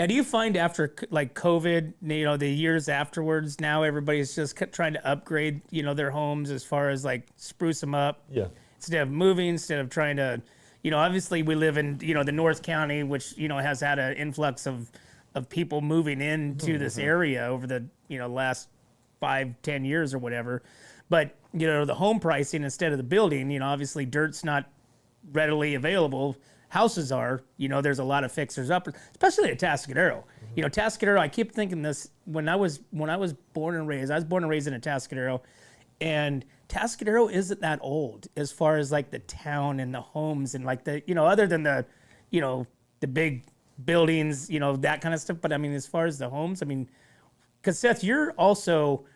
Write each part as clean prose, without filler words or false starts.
Now, do you find after like COVID, the years afterwards, now everybody's just trying to upgrade, their homes as far as like spruce them up? Yeah. Instead of moving, instead of trying to, obviously we live in, the North County, which, has had an influx of people moving into this area over the, last 5-10 years or whatever. But, the home pricing instead of the building, obviously dirt's not readily available. Houses are, there's a lot of fixers up, especially at Atascadero. Atascadero, I keep thinking this when I was born and raised. I was born and raised in Atascadero, and Atascadero isn't that old as far as like the town and the homes and like the, other than the, the big buildings, that kind of stuff. But I mean, as far as the homes, I mean, because Seth, you're also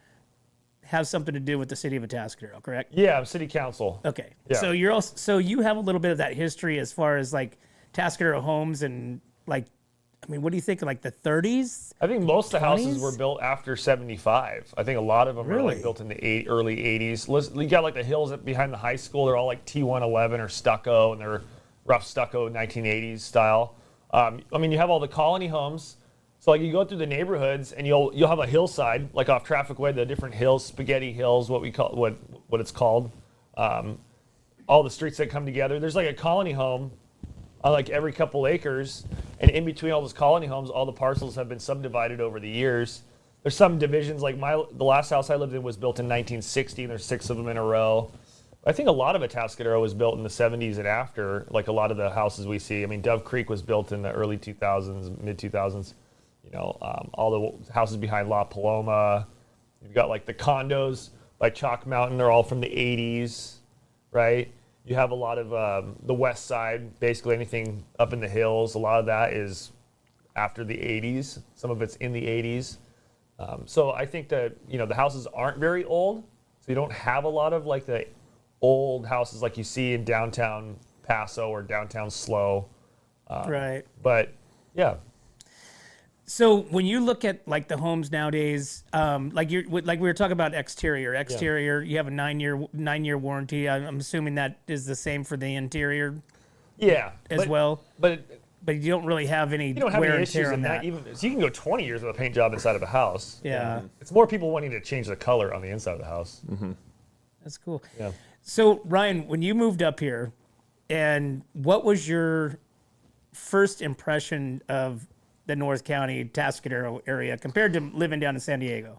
have something to do with the city of Atascadero, correct? Yeah, I'm city council. Okay. Yeah. So you're also, so you have a little bit of that history as far as like Atascadero homes and like, I mean, what do you think, like the 30s? I think most of the 20s? houses were built after 75. I think a lot of them are Really? like built in the early 80s. You got like the hills behind the high school. They're all like T111 or stucco, and they're rough stucco 1980s style. I mean, you have all the colony homes. So like you go through the neighborhoods and you'll have a hillside, like off Traffic Way, the different hills, Spaghetti Hills, what it's called. All the streets that come together. There's like a colony home on like every couple acres, and in between all those colony homes, all the parcels have been subdivided over the years. There's some divisions, like the last house I lived in was built in 1960, and there's 6 of them in a row. I think a lot of Atascadero was built in the 70s and after, like a lot of the houses we see. I mean, Dove Creek was built in the early 2000s, mid 2000s. All the houses behind La Paloma. You've got like the condos by Chalk Mountain. They're all from the 80s, right? You have a lot of the west side, basically anything up in the hills. A lot of that is after the 80s. Some of it's in the 80s. So I think that, the houses aren't very old. So you don't have a lot of like the old houses like you see in downtown Paso or downtown SLO. Right. But yeah. So when you look at like the homes nowadays, like we were talking about exterior, you have a 9-year warranty. I'm assuming that is the same for the interior. Yeah. As well. But you don't really have any you don't have wear any and tear issues on in that. So you can go 20 years with a paint job inside of a house. Yeah. It's more people wanting to change the color on the inside of the house. Mm-hmm. That's cool. Yeah. So Ryan, when you moved up here, and what was your first impression of the North County, Atascadero area compared to living down in San Diego?